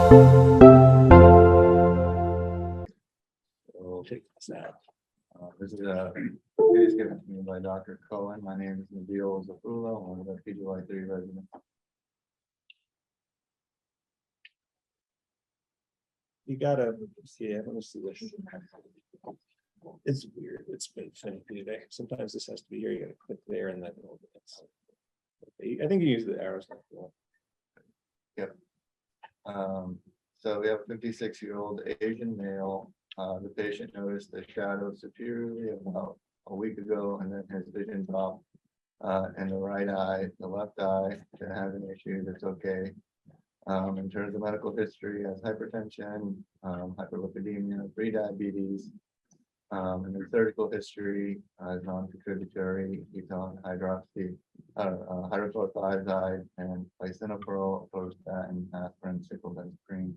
So, this is a case given to me by Dr. Cohen. My name is Nabeel Zafrulla, one of the PGY 3 residents. You gotta see it. Let me see this. It's weird. It's been funny today. Sometimes this has to be here. You gotta click there and then. I think you use the arrows. Yep. So we have a 56-year-old Asian male. The patient noticed a shadow superiorly about a week ago, and then his vision dropped in the right eye. The left eye didn't have an issue. That's okay. In terms of medical history, has hypertension, hyperlipidemia, prediabetes, and then surgical history is non-contributory ketone hydrochlorothiazide, and lisinopril, atorvastatin, aspirin, cyclobenzaprine.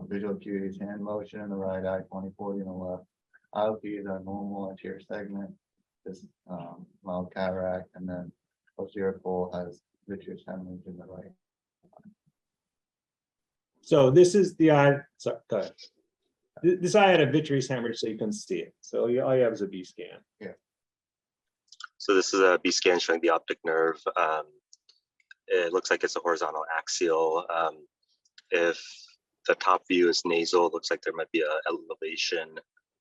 Visual acuity is hand motion in the right eye, 20/40 in the left. IOPs are normal anterior segment, this mild cataract, and then posterior pole has vitreous hemorrhage in the right. So this is the eye. Sorry, go ahead. This eye had a vitreous hemorrhage, so you couldn't see it. So all you have is a B scan. Yeah. So this is a B scan showing the optic nerve. It looks like it's a horizontal axial. If the top view is nasal, it looks like there might be an elevation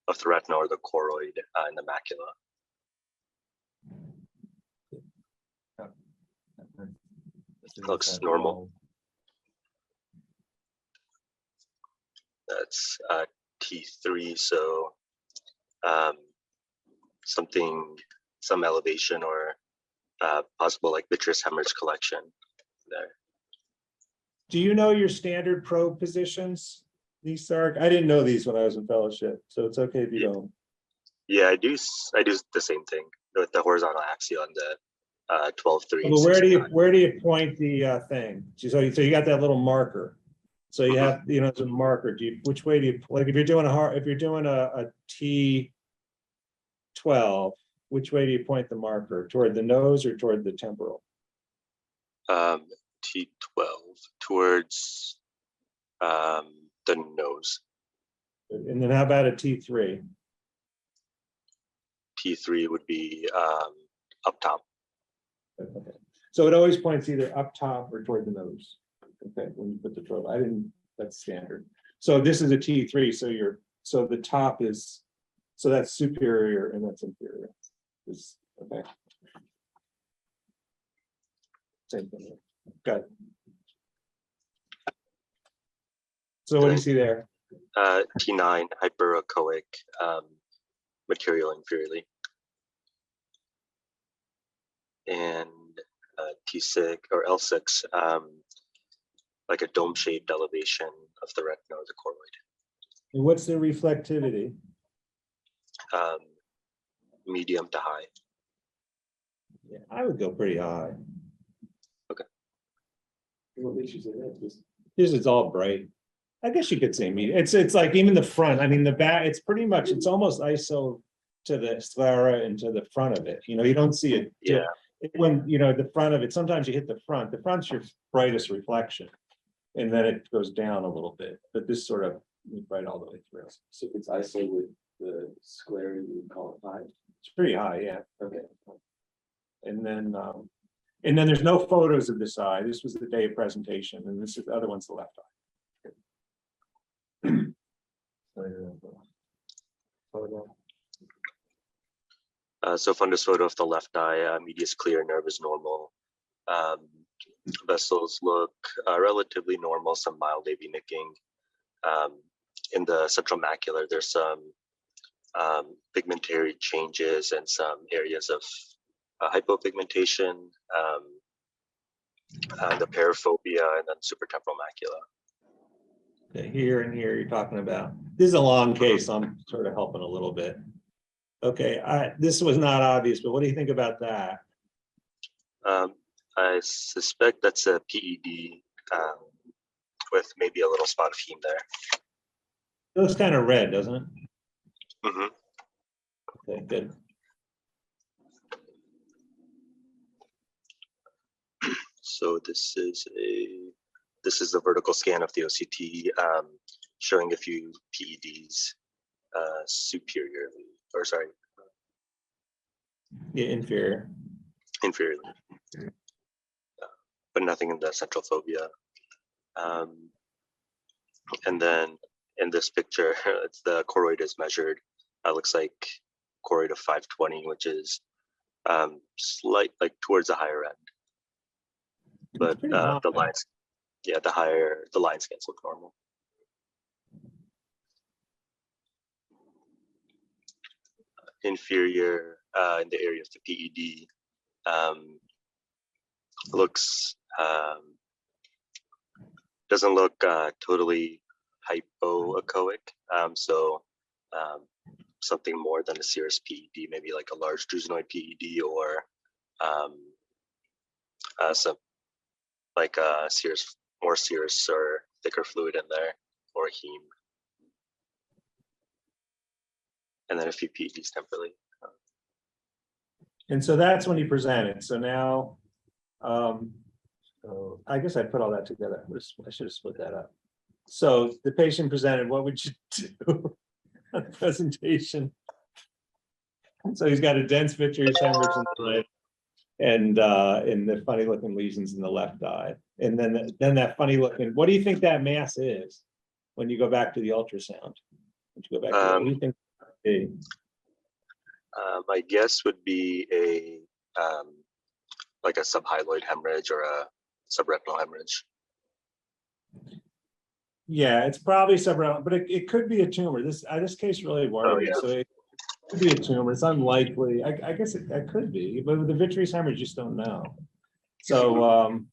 of the retina or the choroid in the macula. Looks normal. That's T3, so some elevation or possible like vitreous hemorrhage collection there. Do you know your standard probe positions? These are, I didn't know these when I was in fellowship, so it's okay if you don't. Yeah, I do the same thing with the horizontal axial and the 12/3. Well, where do you point the thing? So you got that little marker. So you have, it's a marker. Which way do you, like if you're doing a T12, which way do you point the marker? Toward the nose or toward the temporal? T12 towards the nose. And then how about a T3? T3 would be up top. Okay. So it always points either up top or toward the nose. Okay, when you put the probe, that's standard. So this is a T3, so the top is, so that's superior and that's inferior. Okay. Same thing. Good. So what do you see there? T9 hyperechoic material inferiorly. And T6 or L6, like a dome-shaped elevation of the retina or the choroid. And what's the reflectivity? Medium to high. Yeah, I would go pretty high. Okay. What makes you say that? This is all bright. I guess you could say medium. It's like even the front. I mean, the back. It's pretty much. It's almost iso to the sclera and to the front of it. You don't see it. Yeah. When the front of it. Sometimes you hit the front. The front's your brightest reflection, and then it goes down a little bit. But this sort of right all the way through. So it's iso with the sclera, you would call it high. It's pretty high, yeah. Okay. And then there's no photos of this eye. This was the day of presentation, and this is the other one's the left eye. So fundus photo of the left eye, medius clear, nerve is normal. Vessels look relatively normal, some mild AV nicking. In the central macular, there's some pigmentary changes and some areas of hypopigmentation, the paraphobia, and then supratemporal macula. Okay, here and here you're talking about. This is a long case, so I'm sort of helping a little bit. Okay, this was not obvious, but what do you think about that? I suspect that's a PED with maybe a little spot of heme there. It looks kind of red, doesn't it? Mm-hmm. Okay, good. So this is a This is a vertical scan of the OCT showing a few PEDs superiorly, or sorry, Yeah, inferior. inferiorly, but nothing in the central fovea. And then in this picture, it's the choroid is measured. Looks like choroid of 520, which is slight, like towards the higher end. But pretty high. the lines, yeah, the line scans look normal. Inferior in the area of the PED looks doesn't look totally hypoechoic. So something more than a serous PED, maybe like a large drusenoid PED, or some like serous, more serous or thicker fluid in there, or heme. And then a few PEDs temporally. And so that's when he presented. So now, so I guess I put all that together. I should have split that up. So the patient presented, what would you do on the presentation? So he's got a dense vitreous hemorrhage in the lid, and in the funny looking lesions in the left eye. And then that funny looking, what do you think that mass is when you go back to the ultrasound? When you go back to what do you think? My guess would be a like a subhyaloid hemorrhage or a subretinal hemorrhage. Yeah, it's probably subretinal, but it could be a tumor. This case really worried me. yeah. So it could be a tumor. It's unlikely. I guess it could be, but with the vitreous hemorrhage, you just don't know. So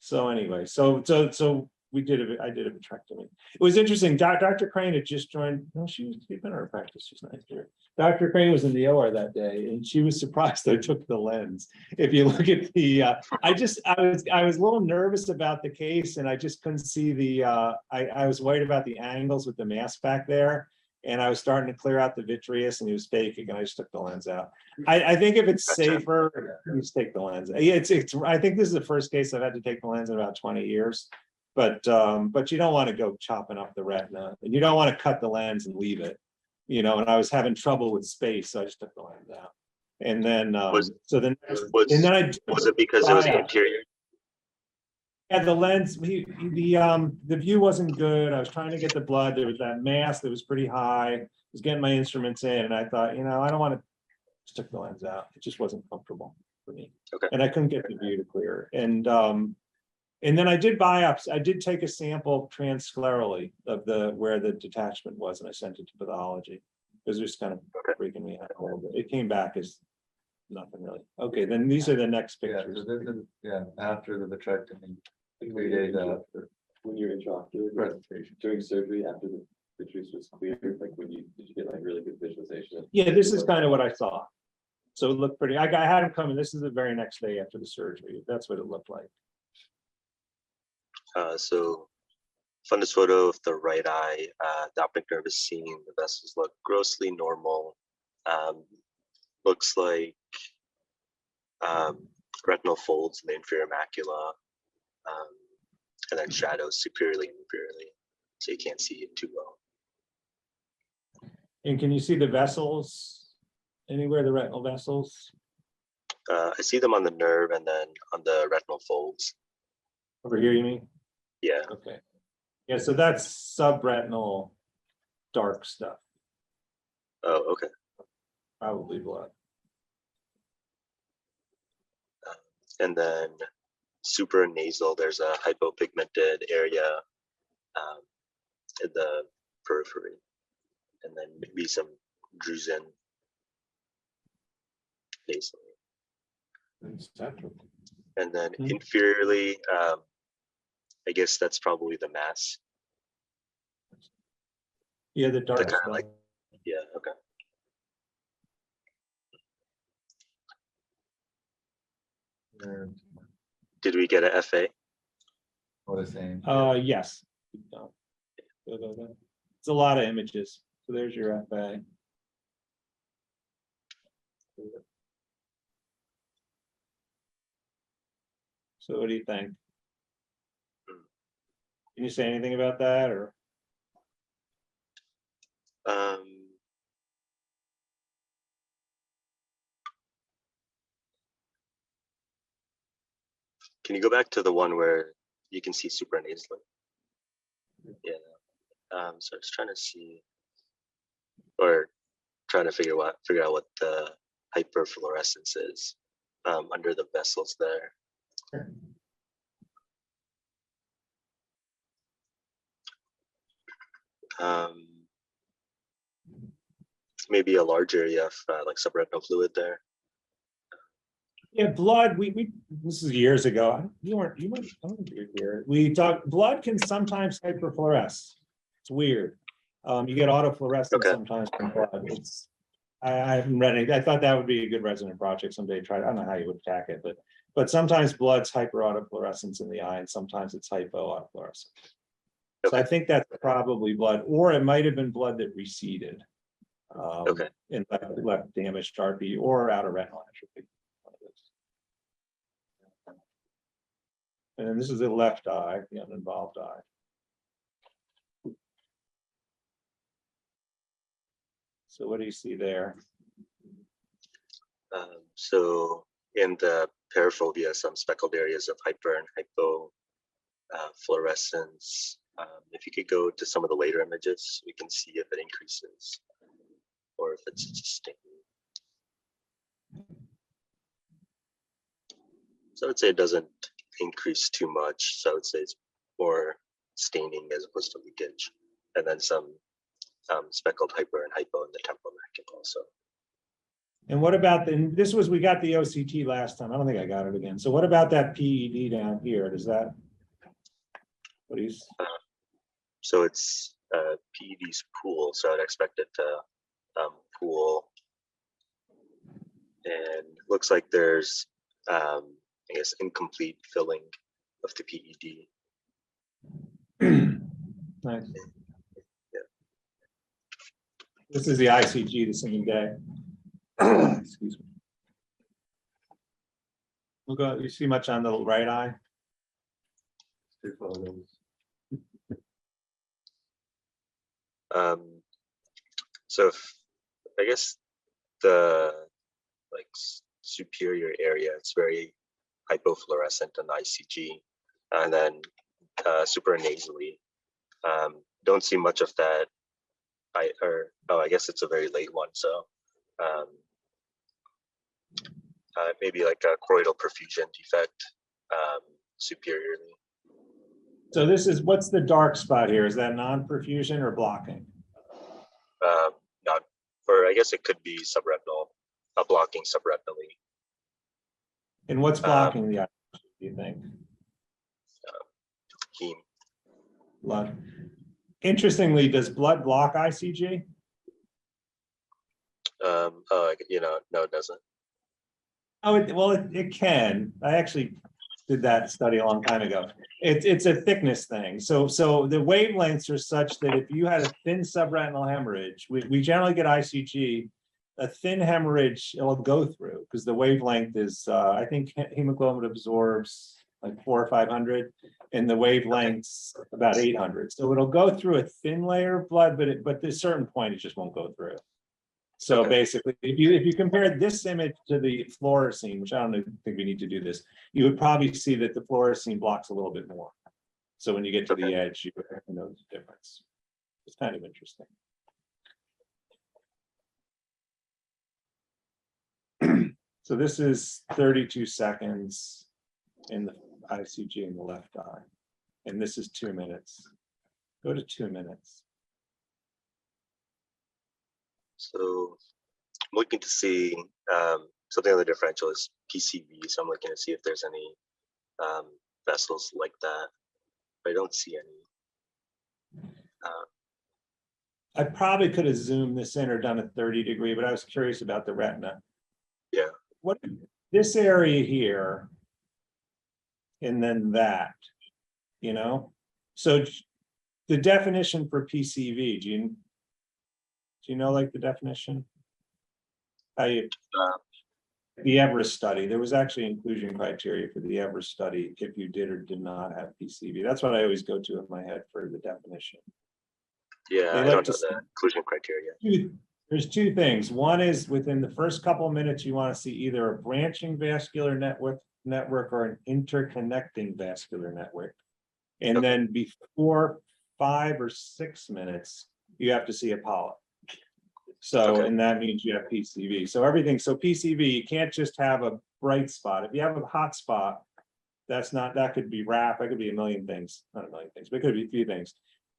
so anyway, so I did a vitrectomy. It was interesting. Dr. Crane had just joined. No, she'd been in our practice. She's nice here. Dr. Crane was in the OR that day, and she was surprised I took the lens. If you look at the, I was a little nervous about the case, and I just couldn't see the. I was worried about the angles with the mask back there, and I was starting to clear out the vitreous, and he was faking, and I just took the lens out. I think if it's safer, you just take the lens. Yeah, it's. I think this is the first case I've had to take the lens in about 20 years. But you don't want to go chopping up the retina, and you don't want to cut the lens and leave it, you know. And I was having trouble with space, so I just took the lens out. And then Was it because it was anterior? Yeah, the lens, the view wasn't good. I was trying to get the blood. There was that mass that was pretty high. I was getting my instruments in, and I thought, you know, I don't want to. Just took the lens out. It just wasn't comfortable for me. Okay. And I couldn't get the view to clear. And then I did biopsy. I did take a sample transsclerally of where the detachment was, and I sent it to pathology. It was just kind of freaking me out a little bit. It came back as nothing really. Okay, then these are the next Yeah, pictures. so this is, after the vitrectomy, 3 days after When you're intraocular, presentation. during surgery, after the vitreous was cleared, like did you get like really good visualization? Yeah, this is kind of what I saw. So it looked pretty. I had him come in. This is the very next day after the surgery. That's what it looked like. So fundus photo of the right eye, the optic nerve is seen, the vessels look grossly normal. Looks like retinal folds in the inferior macula, and then shadows superiorly and inferiorly, so you can't see it too well. And can you see the vessels anywhere, the retinal vessels? I see them on the nerve and then on the retinal folds. Over here, you mean? Yeah. Okay. Yeah, so that's subretinal dark stuff, Oh, okay. probably blood. And then supranasal, there's a hypopigmented area in the periphery, and then maybe some drusen nasally. And then inferiorly, I guess that's probably the mass. Yeah, the dark Kind of stuff. like, yeah, okay. Did we get a FA? Or the same. Yes. It's a lot of images. So there's your FA. So what do you think? Can you say anything about that, or? Can you go back to the one where you can see supranasally? Yeah. So I was trying to see, or trying to figure out what the hyperfluorescence is under the vessels there. Sure. Maybe Maybe a large area of like subretinal fluid there. Yeah, blood, this is years ago. You weren't, I don't think you were here. We talked, blood can sometimes hyperfluoresce. It's weird. You get autofluorescence Okay. sometimes from blood. I haven't read it. I thought that would be a good resident project someday. I don't know how you would attack it, but sometimes blood's hyperautofluorescence in the eye, and sometimes it's hypoautofluorescence. So I think that's probably blood, or it might have been blood that receded. Okay. And left damaged RP or outer retinal atrophy. And then this is the left eye, the uninvolved eye. So what do you see there? So in the paraphobia, some speckled areas of hyper and hypo fluorescence. If you could go to some of the later images, we can see if it increases or if it's sustained. So I would say it doesn't increase too much. So I would say it's more staining as opposed to leakage. And then some speckled hyper and hypo in the temporal macula also. And what about we got the OCT last time. I don't think I got it again. So what about that PED down here? Does that, what do you? So it's PED's pool. So I'd expect it to pool. And looks like there's, I guess, incomplete filling of the PED. Nice. Yeah. This is the ICG the same day. Excuse me. We'll go, you see much on the right eye? Two photos. So I guess the like superior area, it's very hypofluorescent on ICG, and then supranasally, don't see much of that. I guess it's a very late one, so maybe like a choroidal perfusion defect superiorly. So this is, what's the dark spot here? Is that non-perfusion or blocking? Not, or I guess it could be subretinal, blocking subretinally. And what's blocking the eye, do you think? Heme. Blood. Interestingly, does blood block ICG? No, it doesn't. Oh, it can. I actually did that study a long time ago. It's a thickness thing. So the wavelengths are such that if you had a thin subretinal hemorrhage, we generally get ICG, a thin hemorrhage, it'll go through because the wavelength is, I think hemoglobin absorbs like 400 or 500, and the wavelength's about 800. So it'll go through a thin layer of blood, but at a certain point, it just won't go through. So basically, if you compare this image to the fluorescein, which I don't think we need to do this, you would probably see that the fluorescein blocks a little bit more. So when you get to the edge, you know the difference. It's kind of interesting. So this is 32 seconds in the ICG in the left eye, and this is 2 minutes. Go to 2 minutes. So I'm looking to see something on the differential is PCV. So I'm looking to see if there's any vessels like that. But I don't see any. I probably could have zoomed this in or done a 30-degree, but I was curious about the retina. Yeah. What this area here, and then that, you know? So the definition for PCV, do you know like the definition? How you the Everest study, there was actually inclusion criteria for the Everest study if you did or did not have PCV. That's what I always go to in my head for the definition. Yeah, They I like don't to know the inclusion criteria. There's two things. One is within the first couple of minutes, you want to see either a branching vascular network or an interconnecting vascular network. And Okay. then before 5 or 6 minutes, you have to see a polyp. So, Okay. and that means you have PCV. So everything, so PCV, you can't just have a bright spot. If you have a hot spot, that's not, that could be RAP, that could be a million things, not a million things, but it could be a few things.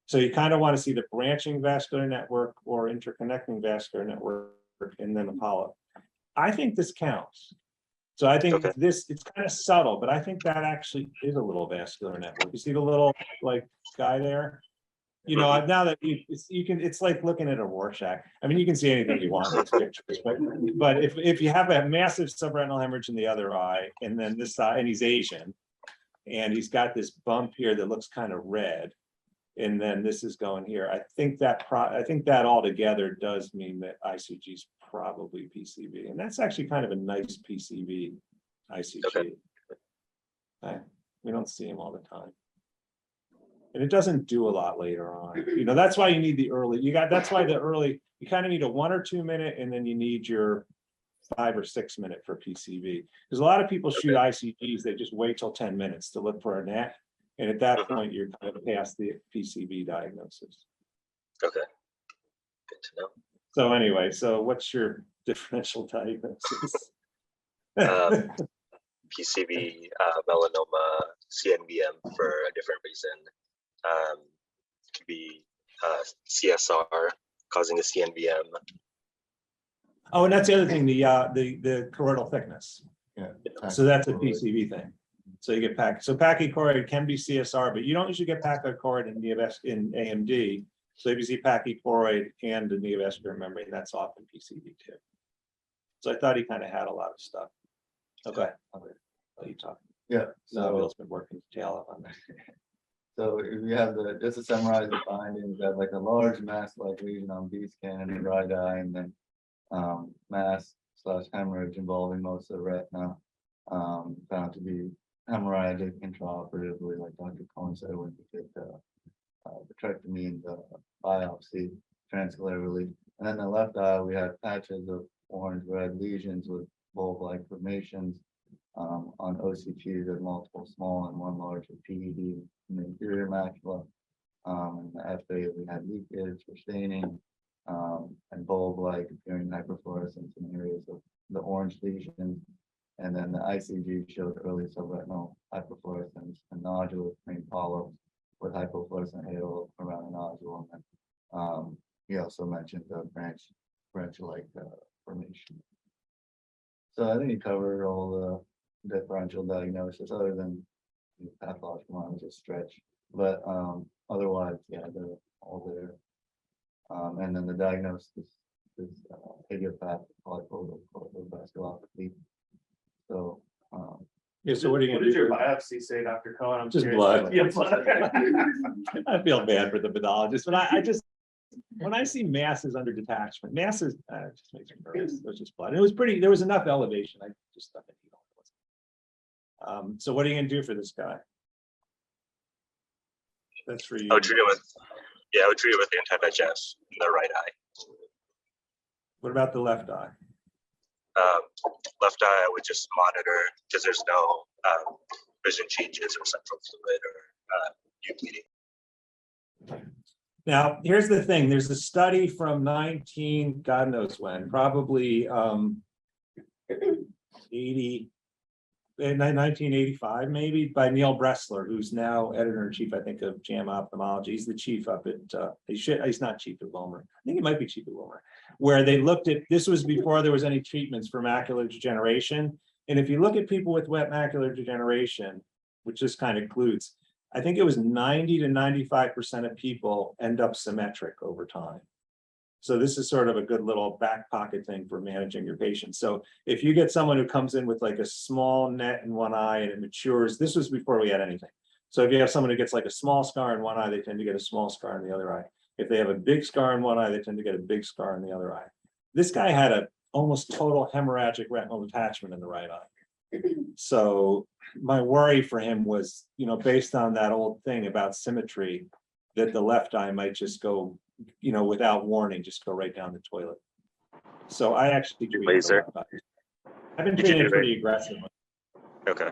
So you kind of want to see the branching vascular network or interconnecting vascular network and then the polyp. I think this counts. So I think Okay. this, it's kind of subtle, but I think that actually is a little vascular network. You see the little like guy there? You know, now that you can, it's like looking at a Rorschach. I mean, you can see anything you want in these pictures, but if you have a massive subretinal hemorrhage in the other eye, and then this side, and he's Asian, and he's got this bump here that looks kind of red, and then this is going here. I think that altogether does mean that ICG is probably PCV, and that's actually kind of a nice PCV ICG. Okay. We don't see him all the time. And it doesn't do a lot later on. You know, that's why you need the early, that's why the early, you kind of need a 1 or 2 minute, and then you need your 5 or 6 minute for PCV. Because a lot of people shoot ICGs, they just wait till 10 minutes to look for a net. And at that point, you're kind of past the PCV diagnosis. Okay. Good to know. So anyway, so what's your differential diagnosis? PCV, melanoma, CNVM for a different reason. Could be CSR causing a CNVM. Oh, and that's the other thing, the choroidal thickness. Yeah. So that's a PCV thing. So you get so pachychoroid can be CSR, but you don't usually get pachychoroid in AMD. So if you see pachychoroid and the neovascular membrane, that's often PCV too. So I thought he kind of had a lot of stuff. Okay, I'll let you talk. Yeah, Nabeel's been working his tail off on that. so if you have just to summarize the findings, you have like a large mass-like lesion on B scan in the right eye, and then mass/hemorrhage involving most of the retina, found to be hemorrhagic intraoperatively, like Dr. Cohen said, when you did the vitrectomy and the biopsy transcalarly. And then the left eye, we had patches of orange-red lesions with bulb-like formations on OCTs at multiple small and one large PED in the inferior macula. And the FA, we had leakage or staining and bulb-like appearing hyperfluorescence in areas of the orange lesions. And then the ICG showed early subretinal hyperfluorescence and nodule green polyps with hypofluorescent halo around the nodule. And then he also mentioned the branch-like formation. So I think he covered all the differential diagnosis, other than the pathological one was a stretch. But otherwise, yeah, they're all there. And then the diagnosis is idiopathic polypoidal vasculopathy. So Yeah, so what are you What gonna did do? your biopsy say, Dr. Cohen? I'm Just curious. blood. Yeah, blood. I feel bad for the pathologist, but I just, when I see masses under detachment, masses, it just makes me nervous. It was just blood. It was pretty, there was enough elevation. I just thought that he was. So what are you gonna do for this guy? That's for you. I would treat it with, I would treat it with anti-VEGF in the right eye. What about the left eye? Left eye, I would just monitor because there's no vision changes or central fluid or new bleeding. Now, here's the thing. There's a study from God knows when, probably 1985, maybe, by Neil Bressler, who's now editor-in-chief, I think, of JAMA Ophthalmology. He's the chief up at, he's not chief at Wilmer. I think he might be chief at Wilmer, where they looked at, this was before there was any treatments for macular degeneration. And if you look at people with wet macular degeneration, which this kind of includes, I think it was 90 to 95% of people end up symmetric over time. So this is sort of a good little back pocket thing for managing your patients. So if you get someone who comes in with like a small net in one eye and it matures, this was before we had anything. So if you have someone who gets like a small scar in one eye, they tend to get a small scar in the other eye. If they have a big scar in one eye, they tend to get a big scar in the other eye. This guy had a almost total hemorrhagic retinal detachment in the right eye. So my worry for him was, based on that old thing about symmetry, that the left eye might just go, without warning, just go right down the toilet. So I actually treated Laser? the left eye. I've been Did you treating do it pretty aggressively. Okay.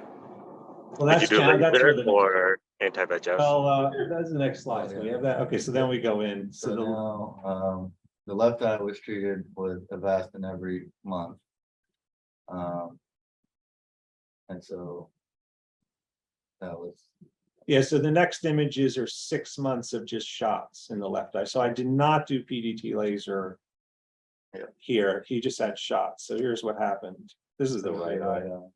Well, Did you do that's laser where the next, or anti-VEGF? well, that's the next slide. So we have that. Okay, so then we go in. So So the, now, the left eye was treated with Avastin every month. And so that was, yeah, so the next images are 6 months of just shots in the left eye. So I did not do PDT laser Yeah. here. He just had shots. So here's what happened. This is the right eye. uh,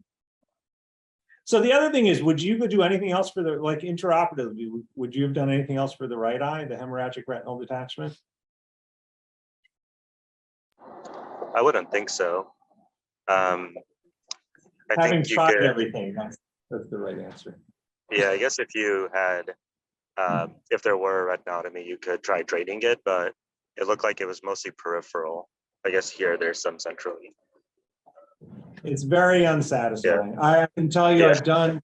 So the other thing is, would you do anything else for the, like intraoperatively, would you have done anything else for the right eye, the hemorrhagic retinal detachment? I wouldn't think so. I Having think you tried could, everything, that's the right answer. yeah, I guess if you had, if there were retinotomy, you could try draining it, but it looked like it was mostly peripheral. I guess here there's some centrally. It's very unsatisfying. I can tell you, Yeah.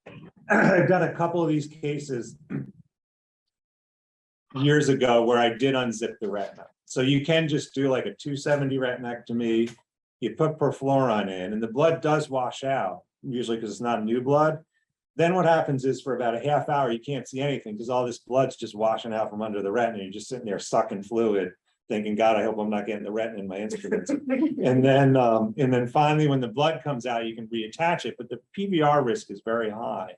I've done a couple of these cases years ago where I did unzip the retina. So you can just do like a 270 retinectomy. You put perfluorine in, and the blood does wash out, usually because it's not new blood. Then what happens is for about a half hour, you can't see anything because all this blood's just washing out from under the retina. You're just sitting there sucking fluid, thinking, God, I hope I'm not getting the retina in my instruments. And then finally, when the blood comes out, you can reattach it, but the PVR risk is very high.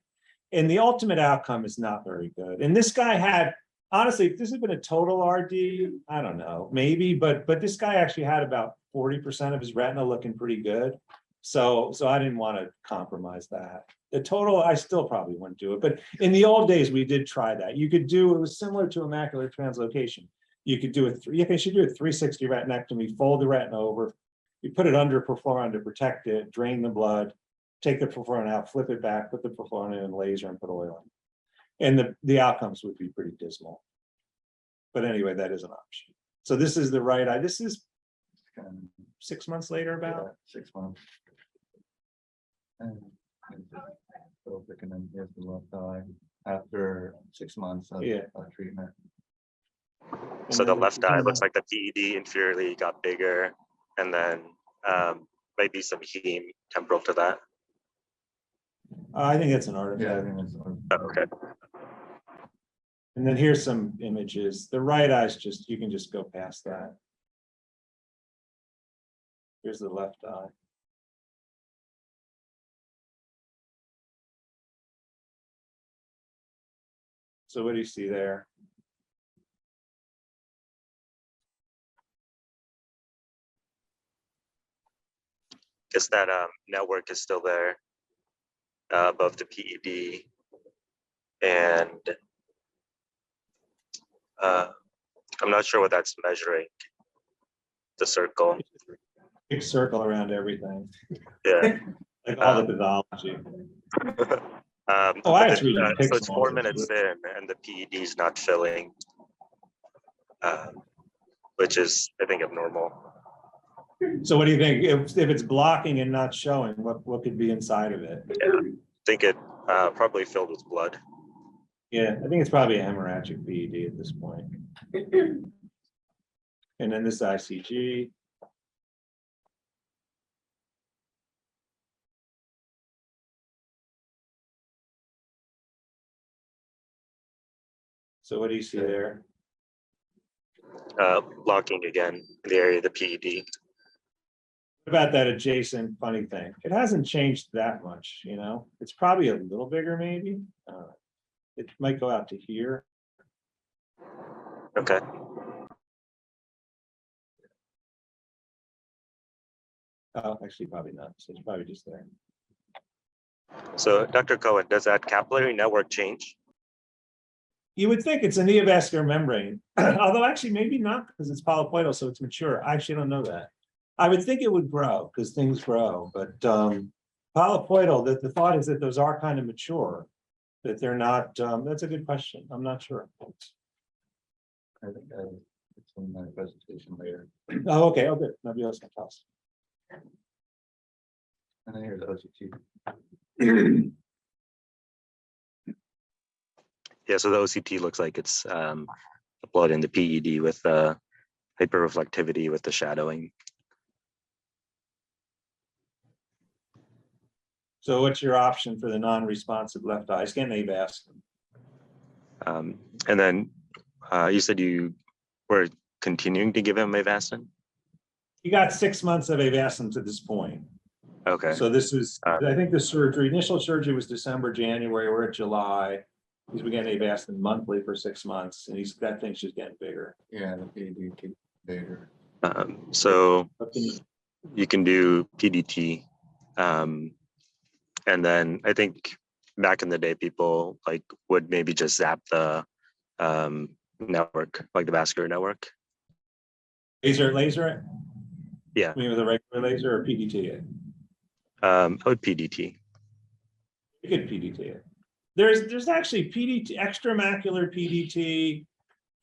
And the ultimate outcome is not very good. And this guy had, honestly, if this had been a total RD, I don't know, maybe, but this guy actually had about 40% of his retina looking pretty good. So I didn't want to compromise that. The total, I still probably wouldn't do it. But in the old days, we did try that. You could do, it was similar to a macular translocation. You could do you should do a 360 retinectomy, fold the retina over, you put it under perfluorine to protect it, drain the blood, take the perfluorine out, flip it back, put the perfluorine in, laser, and put oil in. And the outcomes would be pretty dismal. But anyway, that is an option. So this is the right eye. This is kind of, 6 months later about. 6 months. And then here's the left eye after 6 months of Yeah. treatment. So the left eye looks like the PED inferiorly got bigger, and then maybe some heme temporal to that. I think it's an Yeah, I artifact. think that's. Oh, okay. And then here's some images. The right eye's just, you can just go past that. Here's the left eye. So what do you see there? Guess that network is still there above the PED, and I'm not sure what that's measuring. The circle. Big circle around everything, Yeah. like all the pathology. Oh, it's reading so it's 4 pixels. minutes in, and the PED is not filling, which is, I think, abnormal. So what do you think? If it's blocking and not showing, what could be inside of it? Yeah, I think it probably filled with blood. Yeah, I think it's probably a hemorrhagic PED at this point. And then this ICG. So what do you see there? Blocking again in the area of the PED. About that adjacent funny thing. It hasn't changed that much, It's probably a little bigger, maybe. It might go out to here. Okay. Oh, actually, probably not. So it's probably just there. So, Dr. Cohen, does that capillary network change? You would think it's a neovascular membrane, although actually maybe not because it's polypoidal, so it's mature. I actually don't know that. I would think it would grow because things grow, but polypoidal, the thought is that those are kind of mature, that they're not. That's a good question. I'm not sure. I think it's in my presentation later. Oh, okay. Oh, good. Nobody else can tell us. And then here's OCT. Yeah, so the OCT looks like it's uploaded into PED with hyperreflectivity with the shadowing. So what's your option for the non-responsive left eye? Scan Avastin. And then you said you were continuing to give him Avastin? You got 6 months of Avastin to this point. Okay. So this is, I think the surgery, initial surgery was December, January, we're at July. He's been getting Avastin monthly for 6 months, and that thing's just getting bigger. Yeah, the PED keep bigger. So Okay. you can do PDT. And then I think back in the day, people like would maybe just zap the network, like the vascular network. Laser it? Yeah. I mean, with a regular laser or PDT it? I would PDT. You could PDT it. There's actually PDT, extramacular PDT.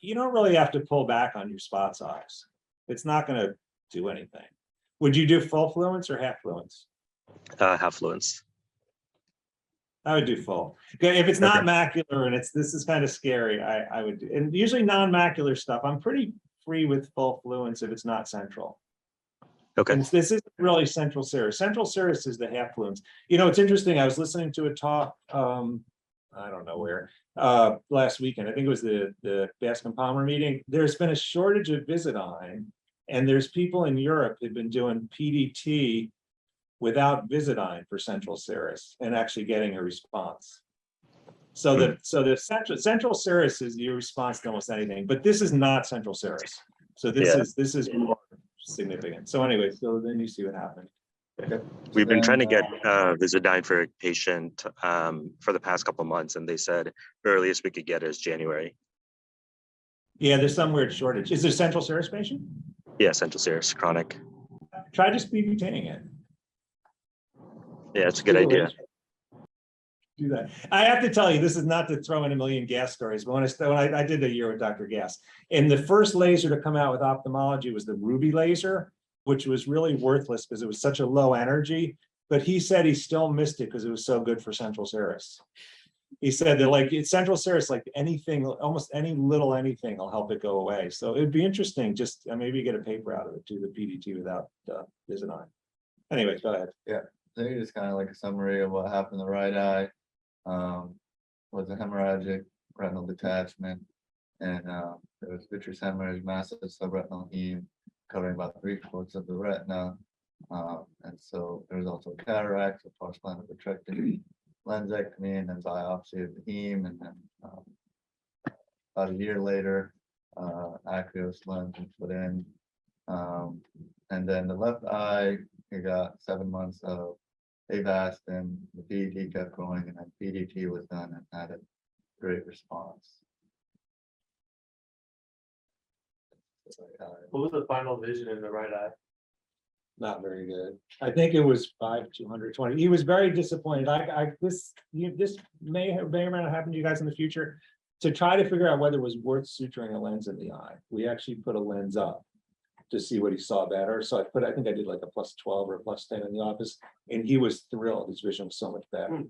You don't really have to pull back on your spot size. It's not going to do anything. Would you do full fluence or half fluence? Half fluence. I would do full. Okay, if it's not macular and this is kind of scary, I would do. And usually non-macular stuff, I'm pretty free with full fluence if it's not central. Okay. And this isn't really central serous. Central serous is the half fluence. You know, it's interesting. I was listening to a talk, I don't know where, last weekend. I think it was the Bascom Palmer meeting. There's been a shortage of Visidyne, and there's people in Europe who've been doing PDT without Visidyne for central serous and actually getting a response. So the central serous is your response to almost anything, but this is not central serous. So this is more significant. So anyway, so then you see what happened. We've been trying to get Visidyne for a patient for the past couple of months, and they said earliest we could get is January. Yeah, there's some weird shortage. Is there a central serous patient? Yeah, central serous chronic. Try just PDTing it. Yeah, it's a good idea. Do that. I have to tell you, this is not to throw in a million gas stories, but when I did a year with Dr. Gas, and the first laser to come out with ophthalmology was the Ruby laser, which was really worthless because it was such a low energy. But he said he still missed it because it was so good for central serous. He said that like it's central serous, like anything, almost any little anything will help it go away. So it'd be interesting. Just maybe get a paper out of it, do the PDT without Visidyne. Anyway, go ahead. Yeah, so you just kind of like a summary of what happened in the right eye. Was a hemorrhagic retinal detachment, and there was vitreous hemorrhage, massive subretinal heme covering about 3/4 of the retina, and so there was also cataract, so partial vitrectomy, lensectomy, and then biopsy of the heme, and then about a year later, aqueous lens was put in, and then the left eye, he got 7 months of Avastin, the PET kept going, and then PDT was done and had a great response. What was the final vision in the right eye? Not very good. I think it was 5/220. He was very disappointed. This may or may not happen to you guys in the future. To try to figure out whether it was worth suturing a lens in the eye, we actually put a lens up to see what he saw better. So I think I did like a +12 or a +10 in the office, and he was thrilled. His vision was so much better.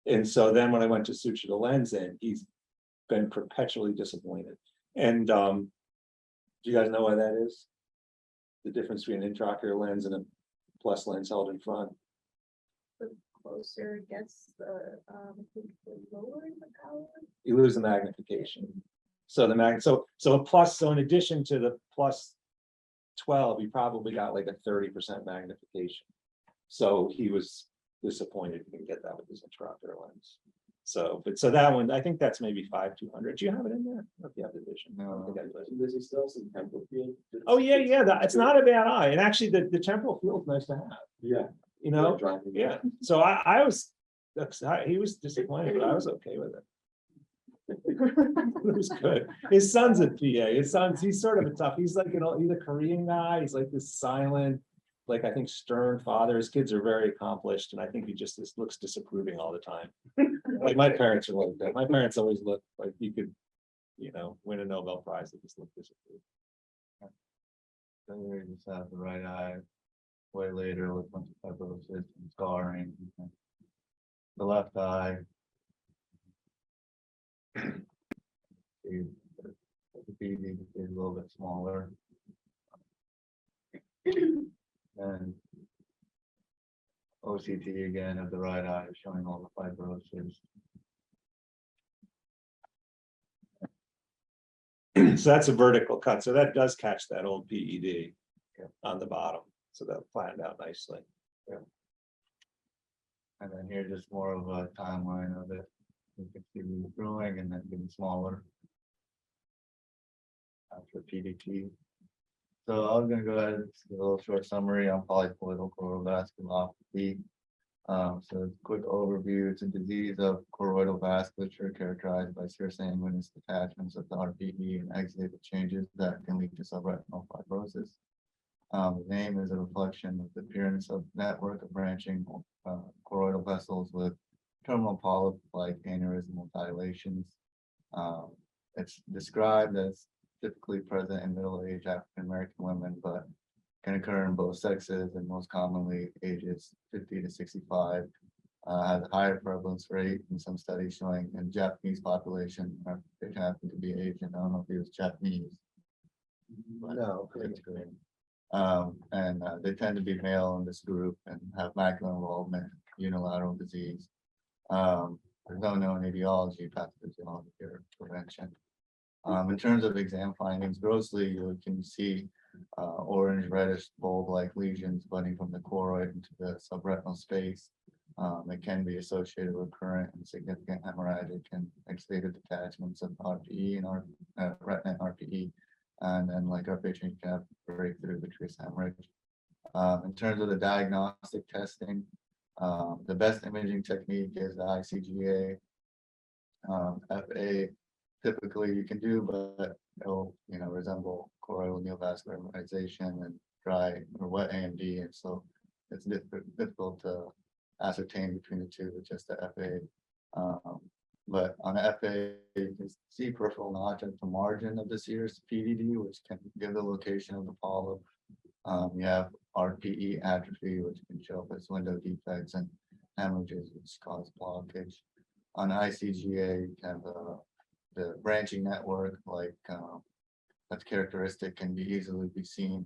And so then when I went to suture the lens in, he's been perpetually disappointed. And do you guys know why that is? The difference between an intraocular lens and a plus lens held in front. The closer it gets, the lower the power. You lose the magnification. So so a plus, so in addition to the +12, he probably got like a 30% magnification. So he was disappointed he didn't get that with his intraocular lens. So that one, I think that's maybe 5/200. Do you have it in there? Or if you have the vision? I don't think I do. Does he still have some temporal field? Oh yeah, it's not a bad eye. And actually the temporal field's nice to have, Yeah. you know? Yeah. So I was, he was disappointed, but I was okay with it. It was good. His son's a PA. He's sort of a tough, he's like, he's a Korean guy. He's like this silent, like I think stern father. His kids are very accomplished, and I think he just looks disapproving all the time. Like my parents are like that. My parents always look like you could, win a Nobel Prize. They just look disapproving. Then we just have the right eye. way later with a bunch of fibrosis and scarring. The left eye. The BD is a little bit smaller. And OCT again of the right eye showing all the fibrosis. So that's a vertical cut. So that does catch that old PED Yeah. on the bottom. So that'll flatten out nicely. And then here just more of a timeline of it. You can see it growing and then getting smaller. After PDT. So I was gonna go ahead and just give a little short summary on polypoidal choroidal vasculopathy. So quick overview, it's a disease of choroidal vasculature characterized by serous-sanguineous detachments of the RPE and exudative changes that can lead to subretinal fibrosis. The name is a reflection of the appearance of network of branching choroidal vessels with terminal polyp-like aneurysmal dilations. It's described as typically present in middle-aged African American women, but can occur in both sexes and most commonly ages 50 to 65. Has a higher prevalence rate in some studies showing in Japanese population. It happened to be Asian. I don't know if he was Japanese. No. It's great. They tend to be male in this group and have macular involvement, unilateral disease. There's no known etiology, pathophysiology, or prevention. In terms of exam findings, grossly you can see orange, reddish, bulb-like lesions budding from the choroid into the subretinal space. It can be associated with current and significant hemorrhagic and exudative detachments of RPE and retina and RPE. And then, like our patient, you can have breakthrough vitreous hemorrhage. In terms of the diagnostic testing, the best imaging technique is the ICGA. FA typically you can do, but it'll resemble choroidal neovascular hemorrhagization and dry or wet AMD, and so it's difficult to ascertain between the two with just the FA. But on the FA, you can see peripheral notch at the margin of the serous PDD, which can give the location of the polyp. You have RPE atrophy, which can show up as window defects and hemorrhages, which cause blockage. On ICGA, you have the branching network, like that's characteristic, can be easily be seen,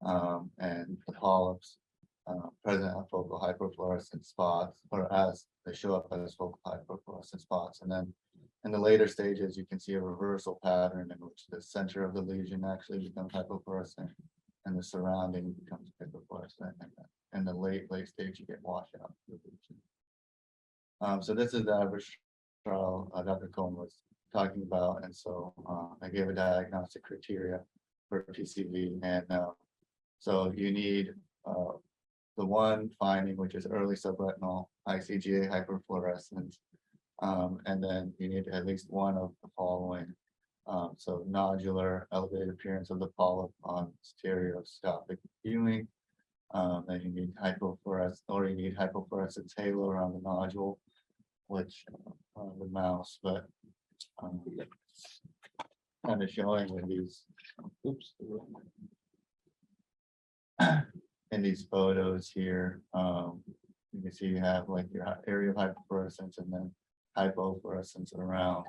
and the polyps present at focal hyperfluorescent spots, or as they show up as focal hyperfluorescent spots. And then in the later stages, you can see a reversal pattern in which the center of the lesion actually becomes hypofluorescent and the surrounding becomes hypofluorescent. And in the late stage, you get washout. So this is the average trial Dr. Cohen was talking about, and so I gave a diagnostic criteria for PCV, and so you need the one finding, which is early subretinal ICGA hyperfluorescence, and then you need at least one of the following. So nodular elevated appearance of the polyp on stereoscopic viewing. Then you need hypofluorescence, or you need hypofluorescence halo around the nodule, which the mouse, but kind of showing in these, in these photos here, you can see you have like your area of hyperfluorescence and then hypofluorescence around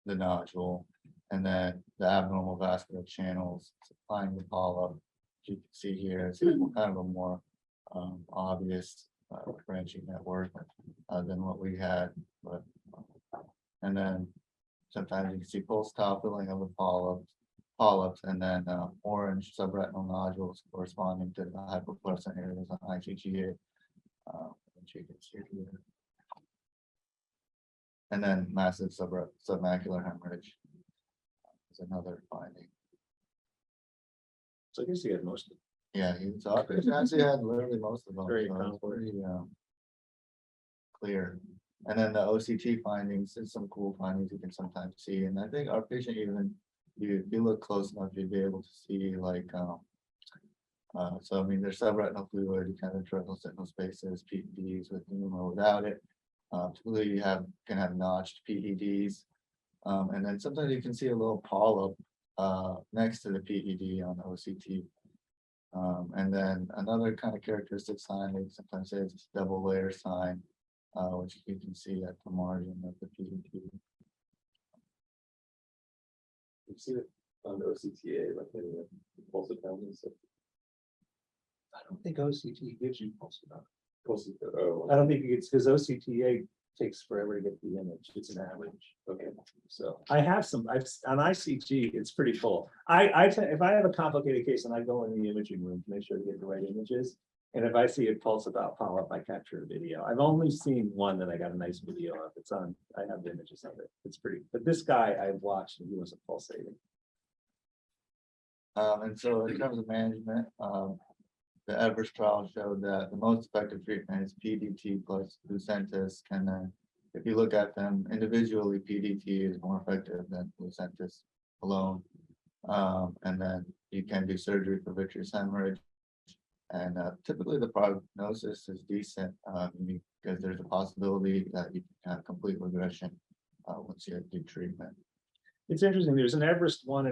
the nodule, and then the abnormal vascular channels supplying the polyp. You can see here, it's kind of a more obvious branching network than what we had, but and then sometimes you can see post-top filling of the polyps, and then orange subretinal nodules corresponding to the hypofluorescent areas on ICGA, which you can see here. And then massive submacular hemorrhage is another finding. So I guess you had most of Yeah, he actually had literally most of them. Very so it's complex. pretty, clear. And then the OCT findings, there's some cool findings you can sometimes see. And I think our patient, even if you look close enough, you'd be able to see like, so I mean, there's subretinal fluid, you can have intraretinal spaces, PEDs with whom or without it. Typically you can have notched PEDs. And then sometimes you can see a little polyp next to the PED on the OCT. And then another kind of characteristic sign, they sometimes say it's a double layer sign, which you can see at the margin of the PDT. You see it on the OCTA, like in the pulse and stuff. I don't think OCT gives you pulse without. Oh, I don't think it's because OCTA takes forever to get the image. It's an average. okay. So I have some, on ICG, it's pretty full. If I have a complicated case and I go in the imaging room to make sure to get the right images. And if I see a pulse about polyp, I capture a video. I've only seen one that I got a nice video of. It's on, I have the images of it. It's pretty, but this guy I've watched and he wasn't pulsating. And so in terms of management, the Evers trial showed that the most effective treatment is PDT plus Lucentis. And then if you look at them individually, PDT is more effective than Lucentis alone. And then you can do surgery for vitreous hemorrhage. And typically the prognosis is decent because there's a possibility that you can have complete regression once you do treatment. It's interesting. There's an Everest one and